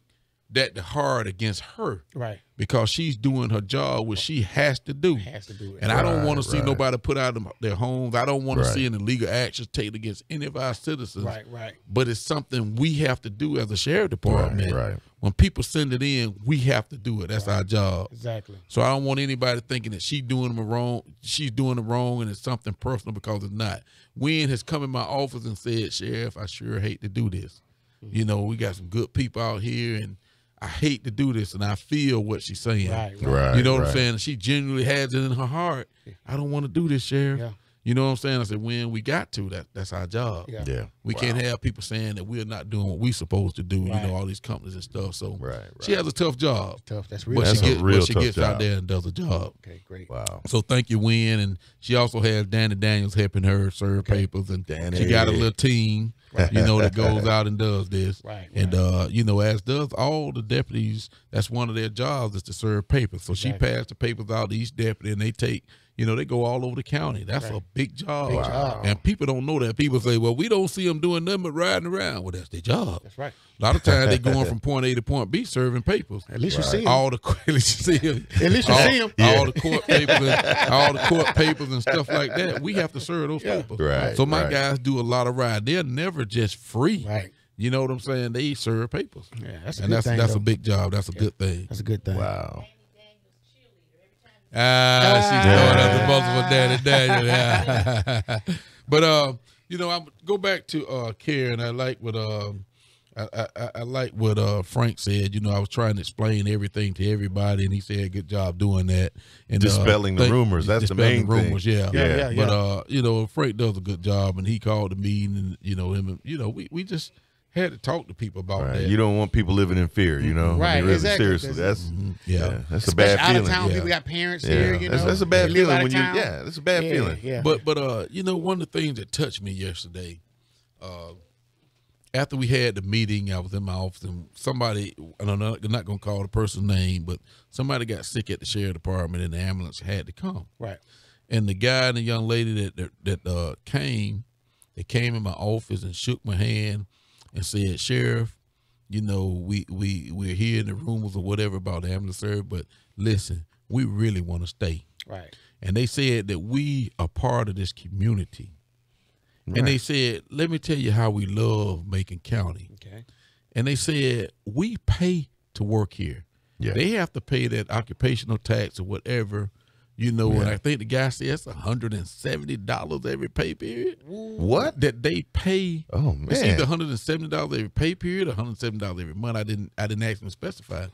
that to heart against her Right. because she's doing her job, which she has to do. Has to do it. And I don't want to see right. nobody put out their homes. I don't want to Right. see any legal actions taken against any of our citizens. Right, right. But it's something we have to do as a sheriff department. Right. When people send it in, we have to do it. That's our job. Exactly. So I don't want anybody thinking that she's doing them wrong. She's doing it wrong, and it's something personal because it's not. Wynn has come in my office and said, "Sheriff, I sure hate to do this, You know, we got some good people out here, and I hate to do this, and I feel what she's saying. Right. You know what I'm saying? She genuinely has it in her heart. I don't want to do this, Sheriff. Yeah. You know what I'm saying? I said, when we got to, that's our job. Yeah. We can't have people saying that we're not doing what we're supposed to do, you Right. know, all these companies and stuff. So Right. she has a tough job. Tough. That's real. But That's a real she tough gets out job. there and does a job. Okay, great. Wow. So thank you, Wynn. And she also has Danny Daniels helping her serve papers. And Danny. she got a little team, you know, that goes out and does this. Right, And, you know, as does all the deputies, that's one of their jobs is to serve papers. So she Exactly. passed the papers out to each deputy, and they take, you know, they go all over the county. That's a big job. Big job. And people don't know that. People say, well, we don't see them doing nothing but riding around. Well, that's their job. That's right. A lot of times they going from point A to point B serving papers. At least you see 'em. All the at least you see 'em. At least you all, see 'em. all the court papers, all the court papers and stuff like that. We have to serve those papers. Right, So my right. guys do a lot of ride. They're never just free. Right. You know what I'm saying? They serve papers. Yeah, that's a and good that's thing, that's though. a big job. That's a good thing. That's a good thing. Wow. She's throwing out the multiple Danny Daniel. Yeah. But you know, I go back to Karen. I like what I like what Frank said. You know, I was trying to explain everything to everybody, and he said, "Good job doing that." And Dispelling the rumors. That's the dispelling main thing. rumors. Yeah. Yeah. But you know, Frank does a good job, and he called the meeting, and you know him. And, you know, we just had to talk to people about Right. that. You don't want people living in fear, you know? Right, I mean, really, exactly. seriously. That's that's a bad Especially out feeling. of town, Yeah. people got parents Yeah. here. You know, That's a bad they live feeling out of when you town. that's a bad feeling. Yeah. But you know, one of the things that touched me yesterday, after we had the meeting, I was in my office, and somebody, I'm not going to call the person's name, but somebody got sick at the sheriff department, and the ambulance had to come. Right. And the guy and the young lady that came, they came in my office and shook my hand and said, "Sheriff, you know, we're hearing the rumors or whatever about the ambulance service, but listen, we really want to stay." Right. And they said that we are part of this community. And they said, "Let me tell you how we love Macon County." Okay. And they said, "We pay to work here. Yeah. They have to pay that occupational tax or whatever, you know." And I think the guy said it's $170 every pay period. What? That they pay. Oh, It's man. either $170 every pay period or $170 every month. I didn't ask them to specify.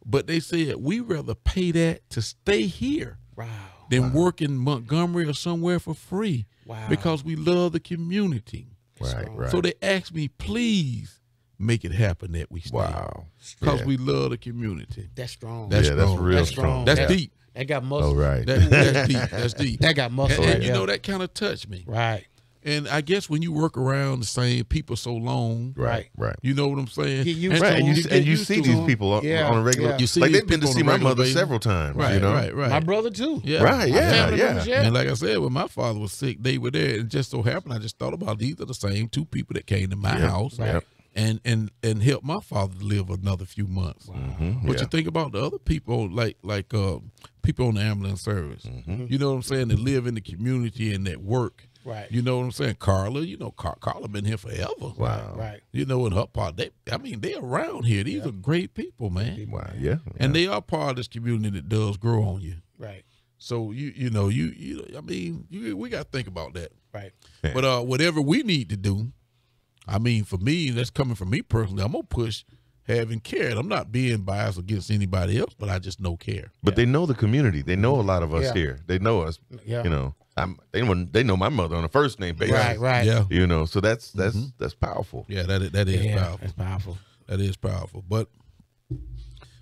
But they said we rather pay that to stay here Wow. than work in Montgomery or somewhere for free. Wow. Because we love the community. Right, right. So they asked me, please make it happen that we stay. Wow. Because Yeah. we love the community. That's strong. That's Yeah, that's strong. real That's strong. That's Yeah. deep. That got muscle. Oh, right. That's deep. That's deep. That got muscle. And right you there. know, that kind of touched me. Right. And I guess when you work around the same people so long, Right, right. you know what I'm saying? Get used to Right, and you, get and you used see to these them. people on, Yeah, on a regular. yeah. You see like these they've been to people see on a my regular mother basis. several times. Right, you know? right. My brother too. Yeah. Right, My yeah, family yeah. members, yeah. And like I said, when my father was sick, they were there. And just so happened, I just thought about these are the same two people that came to my house Yep. and helped my father to live another few months. But you think about the other people, like people on the ambulance service. You know what I'm saying? That live in the community and that work. Right. You know what I'm saying? Carla, you know, Carla been here forever. Wow. Right. You know, in her part, they're around here. These are great people, man. Wow. Yeah. And they are part of this community that does grow on you. Right. So we got to think about that. Right. Yeah. But whatever we need to do, I mean, for me, that's coming from me personally. I'm gonna push having care. And I'm not being biased against anybody else, but I just know care. But they know the community. They know a lot of us Yeah. here. They know us. Yeah. You know, they know my mother on a first name basis. Right. Right. Yeah, You know, so that's powerful. yeah, that is Yeah. powerful. That's powerful. That is powerful. But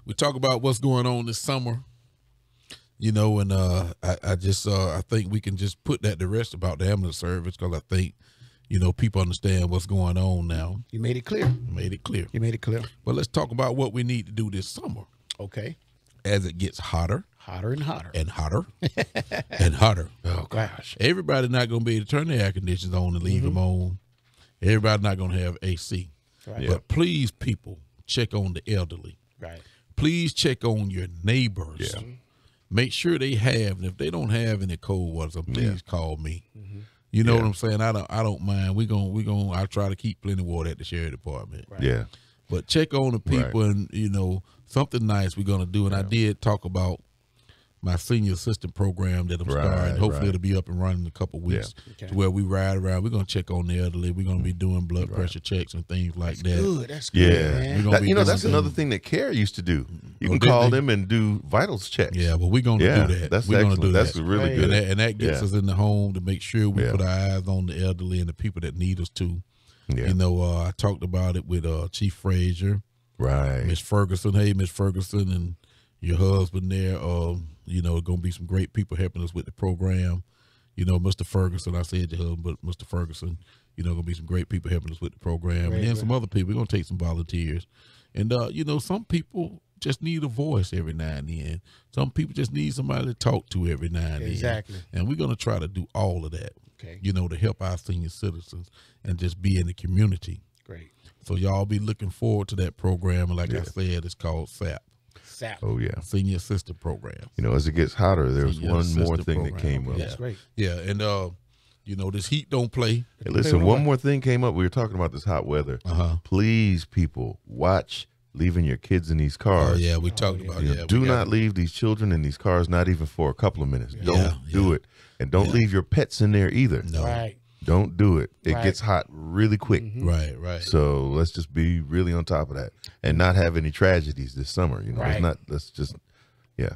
we talk about what's going on this summer, you know, and I think we can just put that to rest about the ambulance service because I think, you know, people understand what's going on now. You made it clear. Made it clear. You made it clear. But let's talk about what we need to do this summer Okay. as it gets hotter Hotter and hotter. and hotter and hotter. Oh gosh. Everybody's not going to be able to turn their air conditioners on and leave them on. Everybody's not going to have AC. Right. But please, people, check on the elderly. Right. Please check on your neighbors. Yeah. Make sure they have, and if they don't have any cold water, so please call me. Mm-hmm. You know what I'm saying? I don't mind. We gonna I try to keep plenty of water at the sheriff department. Right. Yeah. But check on the people and, you know, something nice we're going to do. And I did talk about my senior assistant program that I'm starting. Hopefully it'll be up and running in a couple of weeks to where we ride around. We're going to check on the elderly. We're going to be doing blood pressure checks and things like that. Good. That's good, man. That's another thing that CARE used to do. You can call them and do vitals checks. Yeah, but we're going to do that. That's we're excellent. Do that's that. really good. And that gets us in the home to make sure we put our eyes on the elderly and the people that need us too. Yeah. You know, I talked about it with Chief Frazier. Right. Miss Ferguson. Hey, Miss Ferguson and your husband there. You know, going to be some great people helping us with the program. You know, Mr. Ferguson, I said your husband, but Mr. Ferguson, you know, going to be some great people helping us with the program. And then some other people. We're going to take some volunteers. And, you know, some people just need a voice every now and then. Some people just need somebody to talk to every now and then. Exactly. And we're going to try to do all of that, you know, to help our senior citizens and just be in the community. Great. So y'all be looking forward to that program. And like I said, it's called SAP. Oh, yeah. Senior Assistant Program. You know, as it gets hotter, there's one more thing that came up. That's great. Yeah, and, you know, this heat don't play. Hey, listen, one more thing came up. We were talking about this hot weather. Please, people, watch leaving your kids in these cars. Oh, yeah, we talked about it. Do not leave these children in these cars, not even for a couple of minutes. Don't do it. And don't leave your pets in there either. No. Right. Don't do it. It gets hot really quick. Right. So let's just be really on top of that and not have any tragedies this summer. You know, it's not, let's just, Yeah.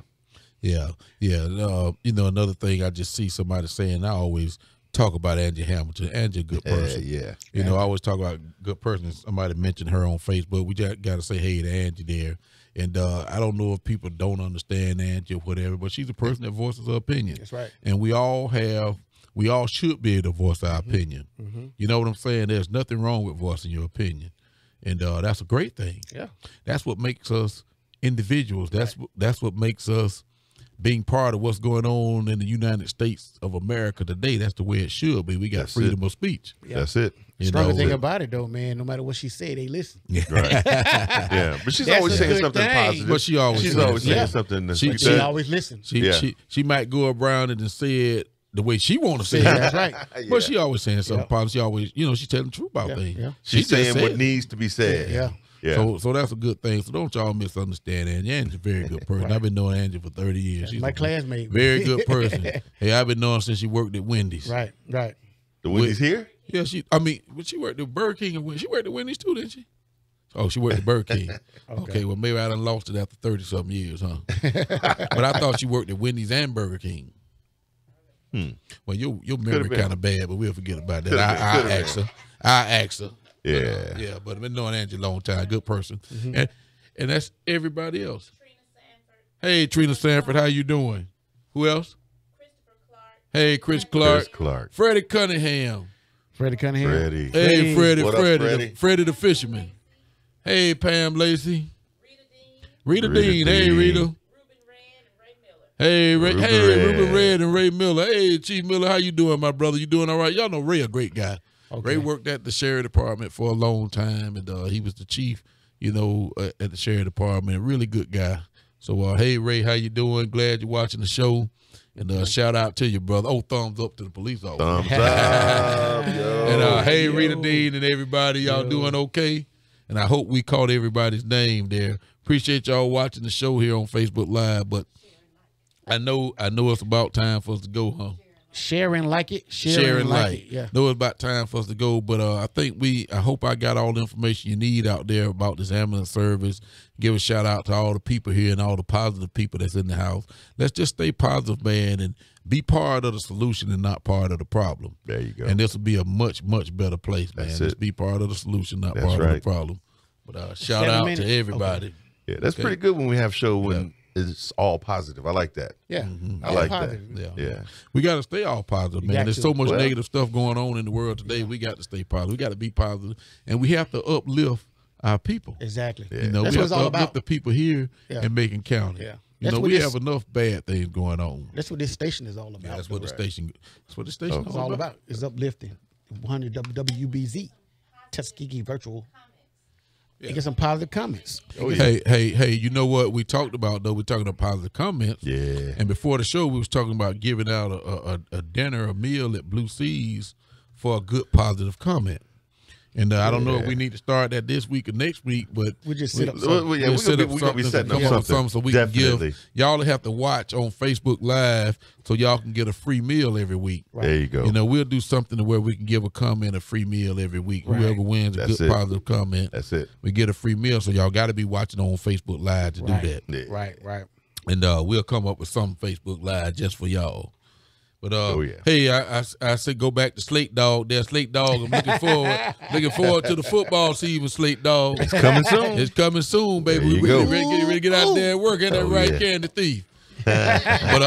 You know, another thing I just see somebody saying, I always talk about Angie Hamilton. Angie, a good person. You know, I always talk about good person. Somebody mentioned her on Facebook. We just got to say hey to Angie there. And I don't know if people don't understand Angie or whatever, but she's a person that voices her opinion. That's right. And we all should be able to voice our opinion. You know what I'm saying? There's nothing wrong with voicing your opinion. And that's a great thing. Yeah. That's what makes us individuals. That's what makes us being part of what's going on in the United States of America today. That's the way it should be. We got freedom of speech. Yeah. That's it. Strong thing about it, though, man, no matter what she say, they listen. Right. Yeah. But she's always saying something positive. But she's always saying something. She always listens. She might go around it and say it the way she want to say it. That's right. But she always saying something positive. She always, you know, she telling the truth about things. Yeah. She's saying what needs to be said. Yeah. So that's a good thing. So don't y'all misunderstand Angie. Angie's a very good person. I've been knowing Angie for 30 years. She's my classmate. Very good person. Hey, I've been knowing since she worked at Wendy's. Right. The Wendy's here? Yeah, she worked at Burger King and she worked at Wendy's too, didn't she? Oh, she worked at Burger King. Okay, well maybe I done lost it after 30-something years, huh? But I thought she worked at Wendy's and Burger King. Well, your memory kind of bad, but we'll forget about that. I ask her. Yeah. But I've been knowing Angie a long time. Good person. And that's everybody else. Hey, Trina Sanford, how you doing? Who else? Hey, Chris Clark. Freddie Cunningham. Freddie Cunningham. Hey, Freddie. What up, Freddie? Freddie the fisherman. Hey, Pam Lacey. Rita Dean. Hey, Rita. Hey, Ruben Red and Ray Miller. Hey, Chief Miller, how you doing, my brother? You doing all right? Y'all know Ray a great guy. Ray worked at the sheriff department for a long time, and he was the chief, you know, at the sheriff department. A really good guy. So, hey, Ray, how you doing? Glad you're watching the show. And shout out to you, brother. Oh, thumbs up to the police officer. Thumbs up, yo. And hey, Rita Dean and everybody, y'all doing okay? And I hope we caught everybody's name there. Appreciate y'all watching the show here on Facebook Live. But I know it's about time for us to go, huh? Share and like it. Share and like it. Yeah. Know it's about time for us to go, but I hope I got all the information you need out there about this ambulance service. Give a shout out to all the people here and all the positive people that's in the house. Let's just stay positive, man, and be part of the solution and not part of the problem. There you go. And this will be a much, much better place, man. That's Just it. be part of the solution, not That's part of right. the problem. But shout out to everybody. Okay. Yeah, that's pretty good when we have show when it's all positive. I like that. Yeah. I like positive. that. Yeah. Yeah. We got to stay all positive, man. got There's to. so much Well- negative stuff going on in the world today. We got to stay positive. We got to be positive, and we have to uplift our people. Exactly. You know, That's we what have it's to all uplift about. the people here in Macon County. Yeah. You That's know, what we this- have enough bad things going on. That's what this station is all about. That's what the though. station. That's what the station It's all about. It's uplifting. 100 WWBZ, Tuskegee Virtual. And get some positive comments. Hey, you know what we talked about, though? We're talking about positive comments. Yeah. And before the show, we was talking about giving out a dinner, a meal at Blue Seas for a good positive comment. And I don't know if we need to start that this week or next week, but We just set up Well, yeah, we're gonna be setting up come up with something. so we Definitely. can give y'all have to watch on Facebook Live so y'all can get a free meal every week. There you go. You know, we'll do something to where we can give a comment a free meal every week. Right. Whoever wins a That's good it. positive comment, That's it. we get a free meal. So y'all got to be watching on Facebook Live to Right. do that. Yeah. Right. And we'll come up with some Facebook Live just for y'all. But yeah. hey, I said go back to Slate Dog. There's Slate Dog. I'm looking forward to the football season, Slate Dog. It's coming soon. It's coming soon, baby. There you We go. ready to get out there and work. Ain't that Oh, right, yeah. Candy Thief? But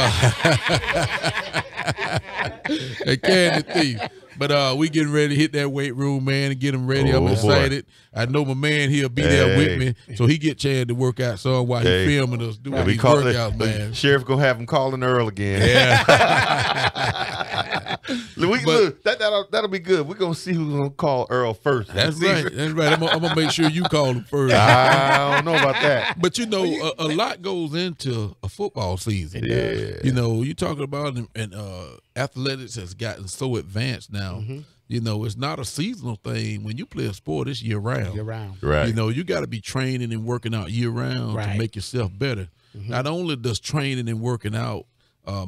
Candy Thief. But we getting ready to hit that weight room, man, and get them ready. Oh, I'm boy. excited. I know my man here'll be there with Hey. me, so he get a chance to work out some while Hey. he filming us doing And we these call workouts, man. Sheriff gonna have him calling Earl again. Yeah. Look, that'll be good. We're gonna see who's gonna call Earl first. That's right. That's right. I'm gonna make sure you call him first. I don't know about that. But you know, a lot goes into a football season. Yeah. You know, you talking about and athletics has gotten so advanced now. You know, it's not a seasonal thing. When you play a sport, it's year round. You're around. Right. You know, you got to be training and working out year round Right. to make yourself better. Not only does training and working out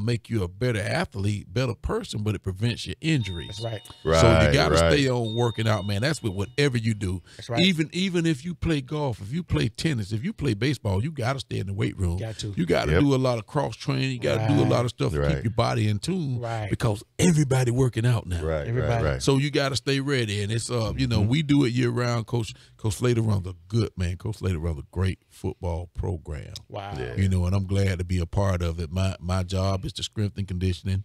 make you a better athlete, better person, but it prevents your injuries. That's right. Right. So you got to right. stay on working out, man. That's with whatever you do. That's right. Even if you play golf, if you play tennis, if you play baseball, you got to stay in the weight room. Got to. You got to Yep. do a lot of cross training. You got to do a lot of stuff to Right. keep your body in tune. Right. Because everybody working out now. Right. Everybody. Right. So you got to stay ready, and it's you know, we do it year round. Coach Slater runs a good man. Coach Slater runs a great football program. Wow. Yeah. You know, and I'm glad to be a part of it. My job is to strengthen conditioning,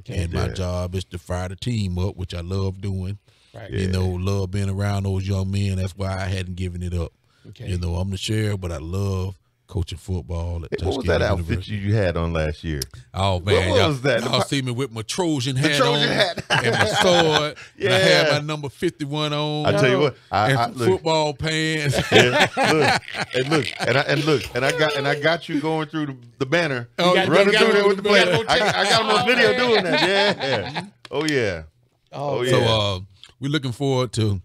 and my job is to fire the team up, which I love doing. Right. You know, love being around those young men. That's why I hadn't given it up. Okay. You know, I'm the sheriff, but I love coaching football at Hey, what was Tuskegee that outfit University. you had on last year? Oh man, What y'all, was that? y'all see me with my Trojan hat Trojan on hat. and my sword. And I had Yeah. my number 51 on. I tell you what, and I some look, football pants. and I got you going through the banner, Oh, running you got through there him with the on the banner. banner. I got him on video doing that. Yeah. Oh yeah. Oh yeah. So we're looking forward to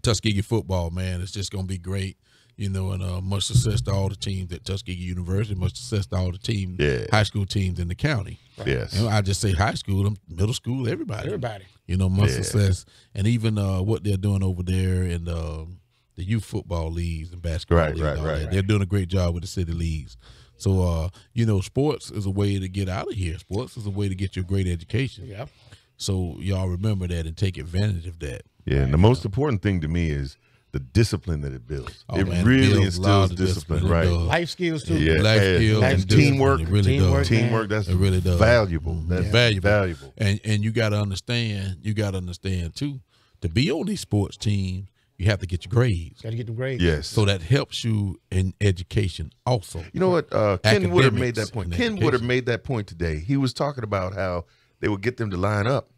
Tuskegee football, man. It's just gonna be great. You know, and much success to all the teams at Tuskegee University. Much success to all the teams, Yeah. high school teams in the county. Yes. And I just say high school, middle school, everybody. Everybody. You know, much Yeah. success, and even what they're doing over there in the youth football leagues and basketball Right, leagues. right, and all right. that. They're doing a great job with the city leagues. So, you know, sports is a way to get out of here. Sports is a way to get you a great education. Yeah. So y'all remember that and take advantage of that. Yeah. And the most important thing to me is the discipline that it builds. Oh, It man, it really builds a lot instills of discipline, discipline. It right? does. Life skills too. Yeah. Life and- skills and and discipline. teamwork. It really Teamwork, does. man. Teamwork. That's It really does. valuable. That's Valuable. valuable. And you got to understand. You got to understand too. To be on these sports teams, you have to get your grades. Got to get them grades. Yes. So that helps you in education also. You know what? Ken Woodard made Academics that point. and Ken education. Woodard made that point today. He was talking about how they would get them to line up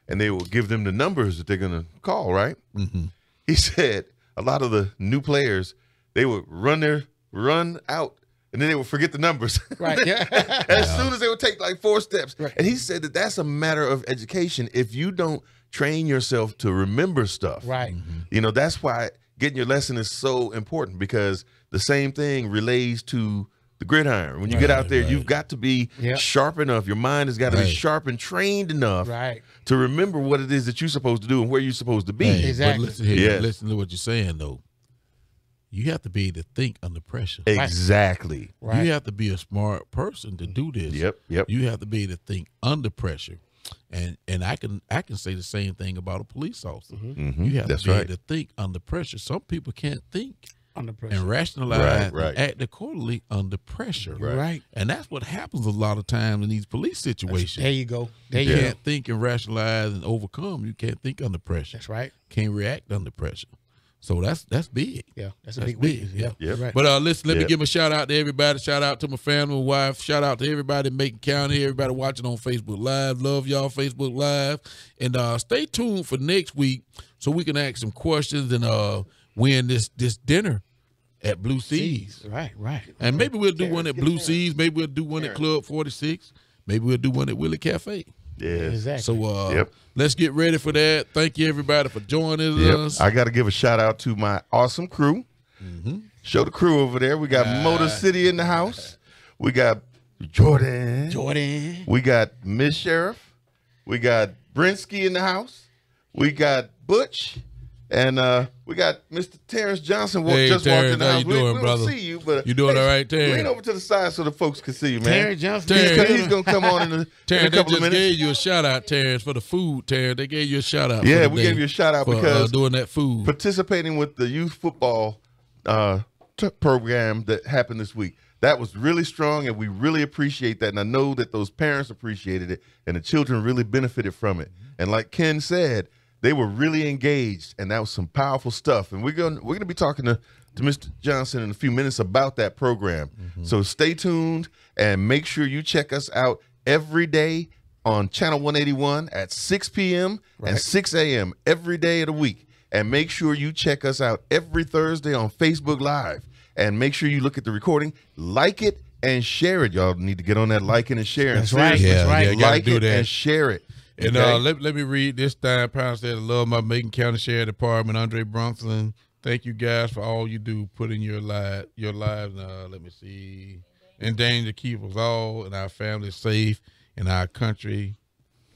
and they would give them the numbers that they're going to call, right? Mm-hmm. He said a lot of the new players, they would run out and then they would forget the numbers. Right. Yeah. As soon as they would take like 4 steps. Right. And he said that that's a matter of education. If you don't train yourself to remember stuff, Right. you know, that's why getting your lesson is so important, because the same thing relates to the gridiron. When you get out there, you've got to be sharp enough. Your mind has got to be sharp and trained enough Right. to remember what it is that you're supposed to do and where you're supposed to be. Hey, Exactly. But listen here. Yeah. Listen to what you're saying though. You have to be able to think under pressure. Exactly. Right. You have to be a smart person to do this. Yep. You have to be able to think under pressure. And I can say the same thing about a police officer. Mhm. You have That's to be right. able to think under pressure. Some people can't think Under pressure. and rationalize Right. and act accordingly under pressure. Right. And that's what happens a lot of times in these police situations. There you go. There You you go. can't think and rationalize and overcome. You can't think under pressure. That's right. Can't react under pressure. So that's big. Yeah. That's a That's big big, weakness. yeah. Yeah. Yep. Right. But listen, let me Yep. give a shout out to everybody. Shout out to my family, my wife. Shout out to everybody in Macon County, everybody watching on Facebook Live. Love y'all, Facebook Live. And stay tuned for next week so we can ask some questions and win this dinner at Blue Seas. Right. Right. And maybe we'll do one at Blue Seas. Maybe we'll do one at Club 46. Maybe we'll do one at Willie Cafe. Yes. Exactly. So Yep. let's get ready for that. Thank you, everybody, for joining Yep. us. I got to give a shout out to my awesome crew. Show the crew over there. We got Motor City in the house. We got Jordan. We got Miss Sheriff. We got Brinsky in the house. We got Butch. And we got Mr. Terrence Johnson Hey, just walked in Terrence, the how house. you We doing, don't brother? see you, but You doing all right, Terrence? Lean over to the side so the folks can see you, man. Terrence Johnson. He's going to come on in a Terrence, they couple just of minutes. gave you a shout out, Terrence, for the food, Terrence. They gave you a shout out. Yeah, for the we day gave you a shout out for, because doing that food. participating with the youth football program that happened this week. That was really strong, and we really appreciate that. And I know that those parents appreciated it, and the children really benefited from it. And like Ken said, they were really engaged, and that was some powerful stuff. And we're gonna be talking to Mr. Johnson in a few minutes about that program. So stay tuned and make sure you check us out every day on Channel 181 at 6 p.m. and 6 a.m. every day of the week. And make sure you check us out every Thursday on Facebook Live. And make sure you look at the recording, like it, and share it. Y'all need to get on that liking and sharing. That's right. Seriously. That's right. Yeah, gotta Like do it that. and share it. And Okay? let me read this time. Pound said, I love my Macon County Sheriff Department, Andre Brunson. Thank you guys for all you do, putting your lives, let me see, in danger to keep us all and our families safe and our country,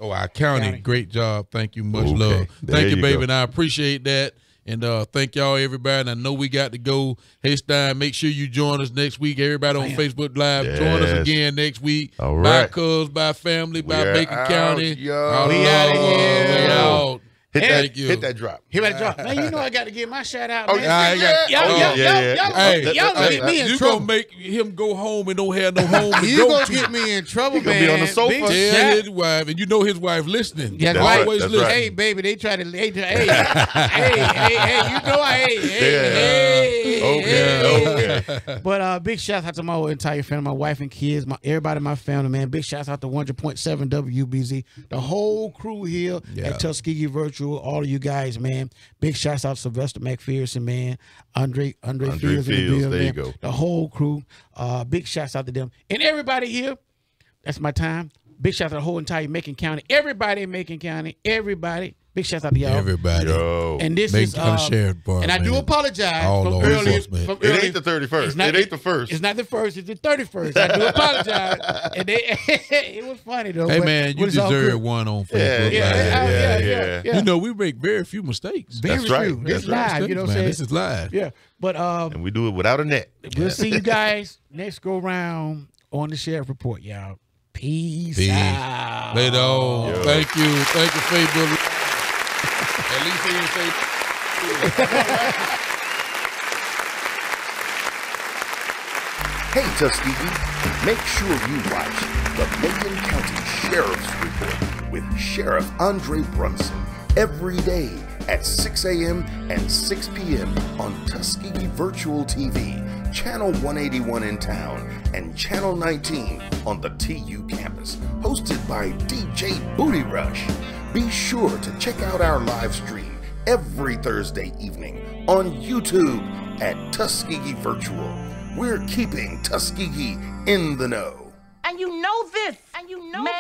our county. Great job. Thank you. Much Okay. love. There Thank you, you baby. go. And I appreciate that. And thank y'all, everybody. And I know we got to go. Hey, Stein, make sure you join us next week. Everybody on Facebook Live, join us Yes. again next week. All By right. cuz, by family, by We're Macon out, County. y'all. We outta here. We out. Thank you. Hit that drop. He better drop. Man, you know I got to give my shout out, Oh, man. yeah, Hey, Y'all gonna get me in you trouble. gonna make him go home and don't have no home to You go gonna to. get me in trouble, gonna man. be on the sofa. Big Tell shout- his wife, and you know his wife listening. That's right. Always That's listening. right. Hey, baby, they try to. Hey, you know hey. But big shout out to my whole entire family, my wife and kids, everybody in my family, man. Big shout out to 100.7 WBZ, the whole crew here at Tuskegee Virtual, all of you guys, man. Big shouts out to Sylvester McPherson, man. Andre Fields in the Fields, building, there you man. go. The whole crew. Big shouts out to them and everybody here. That's my time. Big shout out to the whole entire Macon County. Everybody in Macon County. Everybody. Big shout out to y'all. Everybody. Yo. And this Macon is County Sheriff Department. and I do apologize All from law earlier. enforcement. From It earlier. ain't the 31st. It's not- It ain't the first. It's not the first. It's the 31st. I do apologize. And it was funny though. Hey but- man, but you it's all deserve good. one on Yeah, Facebook yeah, Live. yeah. You know, we make very few mistakes. Very That's right. few. This That's right. live. You know what I'm Man, saying? This is live. Yeah. But And we do it without a net. we'll see you guys next go round on the Sheriff Report, y'all. Peace Peace. out. Later on. Yo. Thank you. Thank you, Facebook. At least he didn't say. Hey Tuskegee, make sure you watch the Macon County Sheriff's Report with Sheriff Andre Brunson every day at 6 a.m. and 6 p.m. on Tuskegee Virtual TV, Channel 181 in town, and Channel 19 on the TU campus, hosted by DJ Booty Rush. Be sure to check out our live stream every Thursday evening on YouTube at Tuskegee Virtual. We're keeping Tuskegee in the know. And you know this. And you know this.